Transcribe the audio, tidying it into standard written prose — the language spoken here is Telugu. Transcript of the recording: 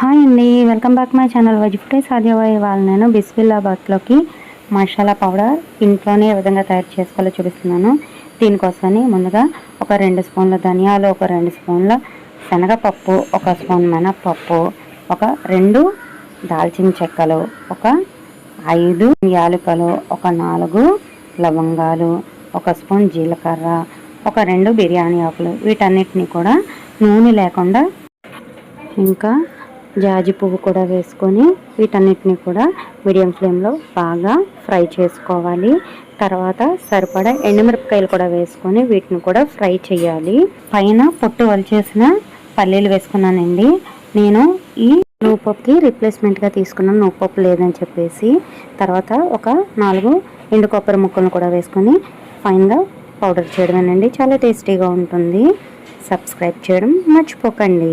హాయ్ అండి, welcome back my channel vegetable సాధ్యమయ్యే ఇవాళ నేను బిస్మిల్లాబాద్లోకి మసాలా పౌడర్ ఇంట్లోనే ఏ విధంగా తయారు చేసుకోవాలో చూపిస్తున్నాను. దీనికోసమని ముందుగా ఒక 2 స్పూన్ల ధనియాలు, ఒక 2 స్పూన్ల శనగపప్పు, ఒక స్పూన్ మినప్పప్పు, ఒక 2 దాల్చిన చెక్కలు, ఒక 5 యాలకులు, ఒక 4 లవంగాలు, ఒక స్పూన్ జీలకర్ర, ఒక 2 బిర్యానీ ఆకులు, వీటన్నిటిని కూడా నూనె లేకుండా ఇంకా జాజి పువ్వు కూడా వేసుకొని వీటన్నిటిని కూడా మీడియం ఫ్లేమ్లో బాగా ఫ్రై చేసుకోవాలి. తర్వాత సరిపడా ఎండుమిరపకాయలు కూడా వేసుకొని వీటిని కూడా ఫ్రై చేయాలి. పైన పొట్టు వలిచేసిన పల్లీలు వేసుకున్నానండి. నేను ఈ నువ్వుపప్పుకి రీప్లేస్మెంట్గా తీసుకున్నాను, నువ్వుపప్పు లేదని చెప్పేసి. తర్వాత ఒక 4 ఎండు కొబ్బరి ముక్కలను కూడా వేసుకొని ఫైన్గా పౌడర్ చేయడమేనండి. చాలా టేస్టీగా ఉంటుంది. సబ్స్క్రైబ్ చేయడం మర్చిపోకండి.